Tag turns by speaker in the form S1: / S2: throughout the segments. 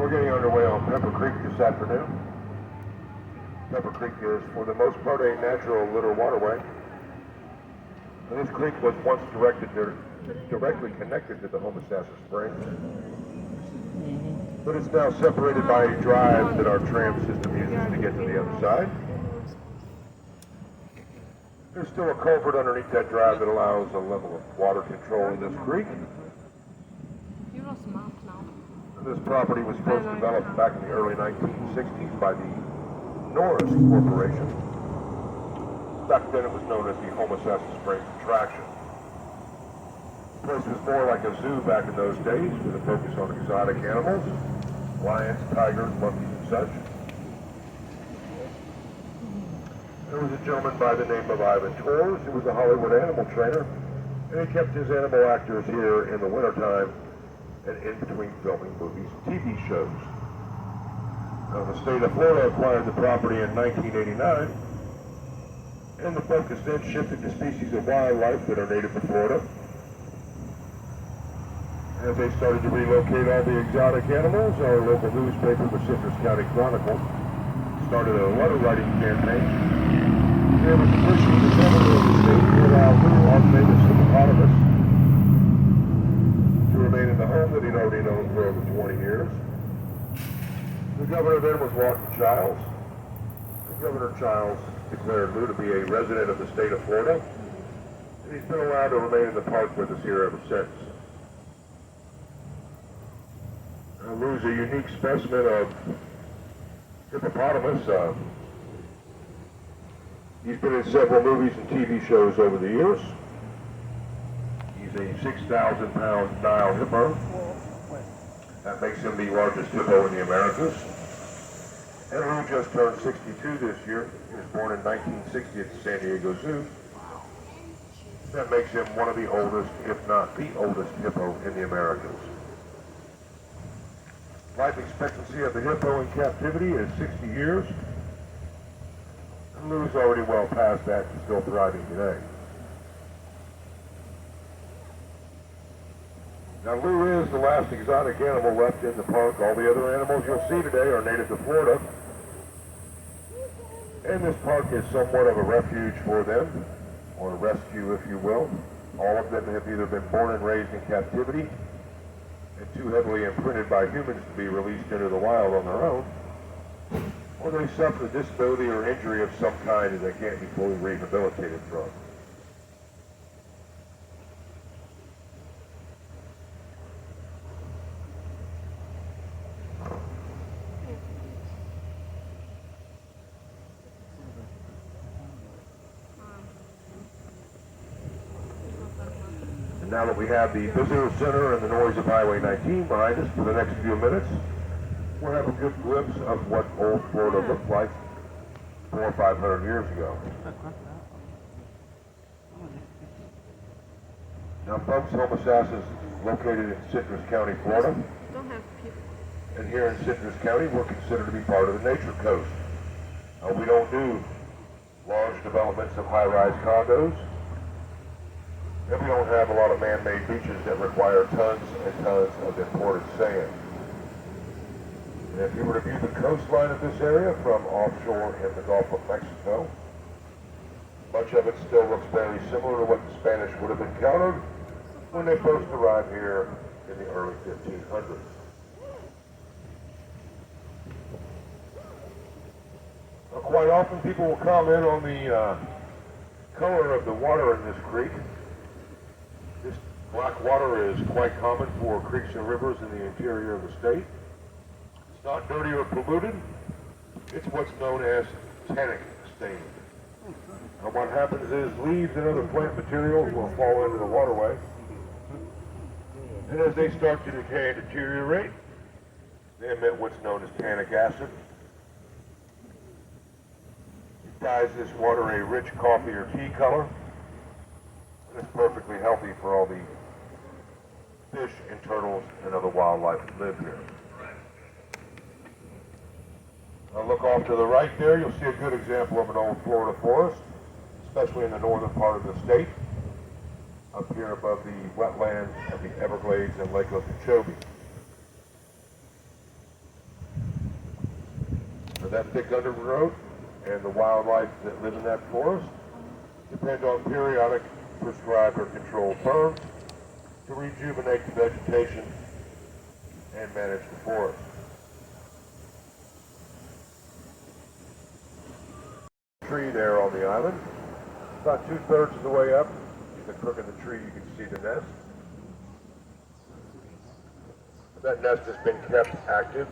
S1: We're getting underway on Pepper Creek this afternoon. Pepper Creek is, for the most part, a natural little waterway. And this creek was once directly connected to the Homosassa Springs, but it's now separated by a drive that our tram system uses to get to the other side. There's still a culvert underneath that drive that allows a level of water control in this creek. This property was first developed back in the early 1960s by the Norris Corporation. Back then it was known as the Homosassa Springs Attraction. The place was more like a zoo back in those days, with a focus on exotic animals, lions, tigers, monkeys, and such. There was a gentleman by the name of Ivan Torres who was a Hollywood animal trainer, and he kept his animal actors here in the wintertime and in between filming movies and TV shows. Now, the state of Florida acquired the property in 1989, and the focus then shifted to species of wildlife that are native to Florida. As they started to relocate all the exotic animals, our local newspaper, the Citrus County Chronicle, started a letter writing campaign. There was a push from the governor of the state to allow Lou, our famous hippopotamus, to remain in the home that he'd already known for over 20 years. The governor then was Lawton Childs. Governor Childs declared Lou to be a resident of the state of Florida, and he's been allowed to remain in the park with us here ever since. Now, Lou's a unique specimen of hippopotamus. He's been in several movies and TV shows over the years. He's a 6,000-pound Nile hippo. That makes him the largest hippo in the Americas. And Lou just turned 62 this year. He was born in 1960 at the San Diego Zoo. That makes him one of the oldest, if not the oldest, hippo in the Americas. Life expectancy of the hippo in captivity is 60 years. And Lou's already well past that and still thriving today. Now, Lou is the last exotic animal left in the park. All the other animals you'll see today are native to Florida. And this park is somewhat of a refuge for them, or a rescue, if you will. All of them have either been born and raised in captivity and too heavily imprinted by humans to be released into the wild on their own, or they suffer a disability or injury of some kind that they can't be fully rehabilitated from. Now that we have the visitor center and the noise of Highway 19 behind us for the next few minutes, we'll have a good glimpse of what old Florida looked like 400 or 500 years ago. Now, folks, Homosassa is located in Citrus County, Florida. And here in Citrus County, we're considered to be part of the Nature Coast. We don't do large developments of high-rise condos. And we don't have a lot of man-made beaches that require tons and tons of imported sand. And if you were to view the coastline of this area from offshore in the Gulf of Mexico, much of it still looks very similar to what the Spanish would have encountered when they first arrived here in the early 1500s. Now, quite often people will comment on the color of the water in this creek. This black water is quite common for creeks and rivers in the interior of the state. It's not dirty or polluted. It's what's known as tannic stained. And what happens is leaves and other plant materials will fall into the waterway. And as they start to decay and deteriorate, they emit what's known as tannic acid. It dyes this water a rich coffee or tea color. It's perfectly healthy for all the fish and turtles and other wildlife that live here. Now look off to the right there, you'll see a good example of an old Florida forest, especially in the northern part of the state, up here above the wetlands of the Everglades and Lake Okeechobee. But that thick undergrowth and the wildlife that live in that forest depend on periodic prescribed or controlled burns to rejuvenate the vegetation and manage the forest. Tree there on the island, about 2/3 of the way up. In the crook of the tree you can see the nest. That nest has been kept active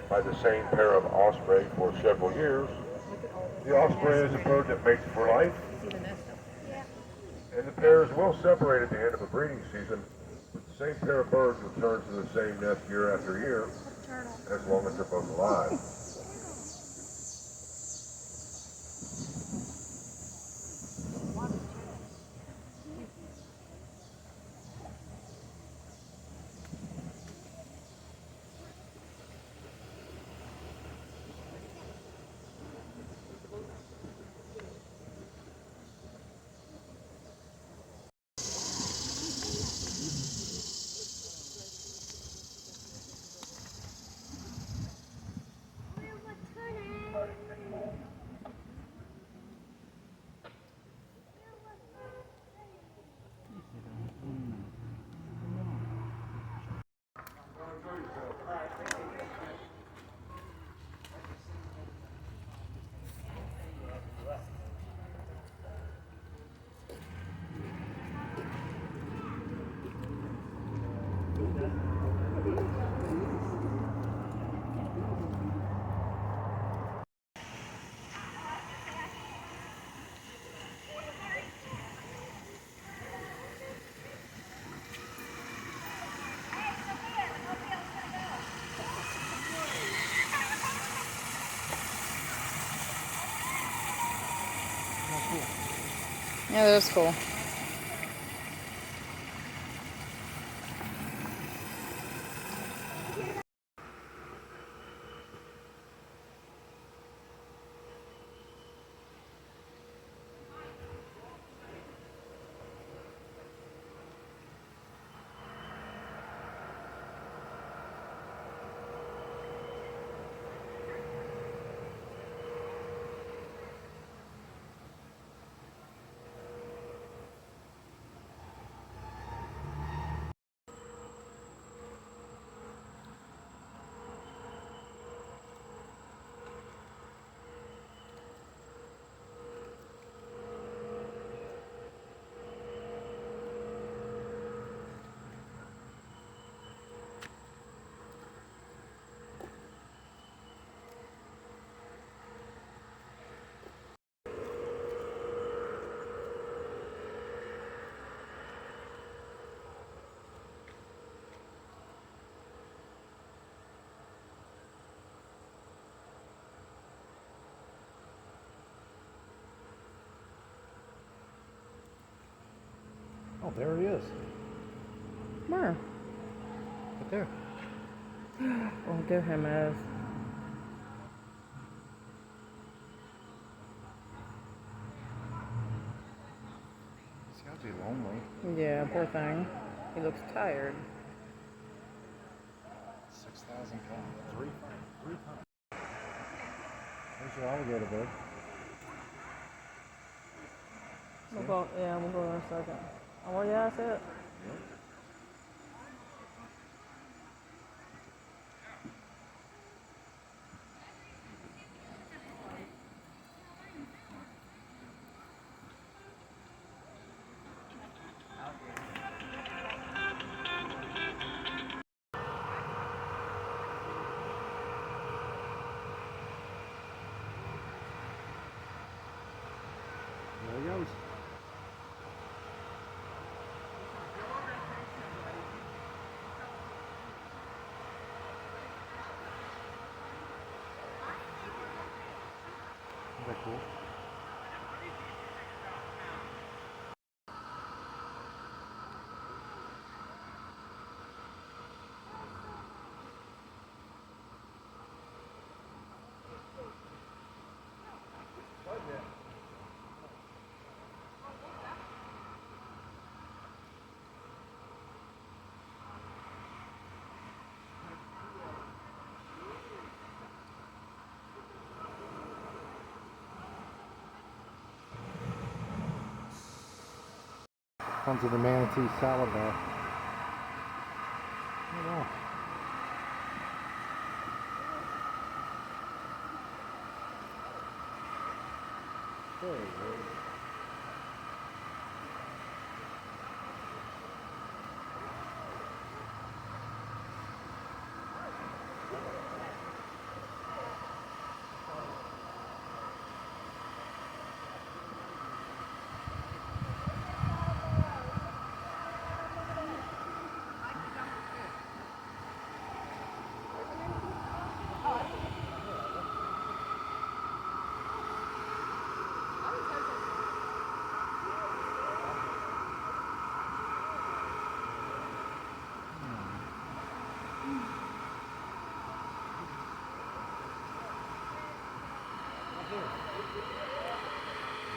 S1: by the same pair of osprey for several years. The osprey is a bird that mates for life, and the pairs will separate at the end of a breeding season, but the same pair of birds return to the same nest year after year, as long as they're both alive.
S2: Yeah, that was cool.
S3: Oh, there he is.
S2: Where?
S3: Right there.
S2: Oh, there him is.
S3: He's got to be lonely.
S2: Yeah, poor thing. He looks tired.
S3: 6,000 pounds. Three times. There's your alligator, bud.
S2: We'll go in a second. Oh, well, yeah, that's it.
S3: There he goes. Isn't that cool? Comes with a manatee salad bar. Oh, wow. There he is.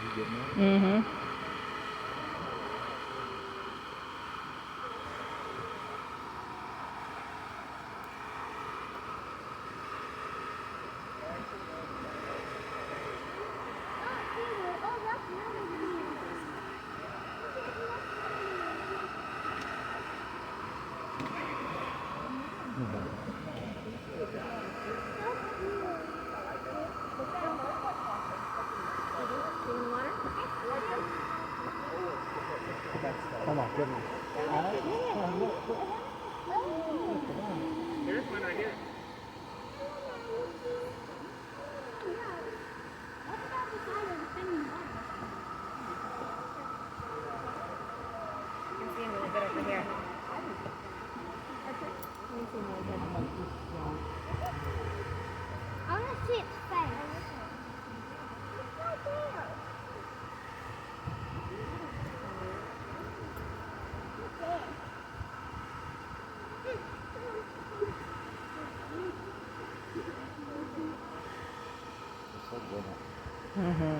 S3: You getting it?
S2: Mm-hmm.
S3: Oh my goodness.
S4: There's one right here. You can see him really good over here.
S5: I want to see its face. It's right there.
S3: It's so good.
S2: Mm-hmm.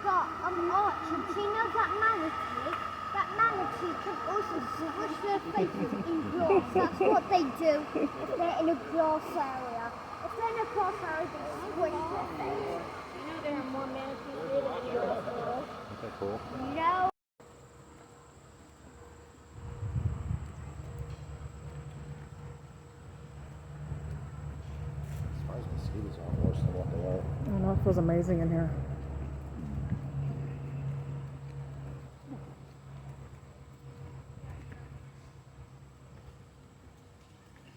S5: Got Archie, do you know that manatee? That manatee can also squish their faces in glass. That's what they do if they're in a glass area. If they're in a glass area, they squish their face. You know there are more manatees here than in glass areas.
S3: Isn't that cool?
S5: You know?
S3: As far as mosquitoes are worse than what they are.
S2: I know, it feels amazing in here.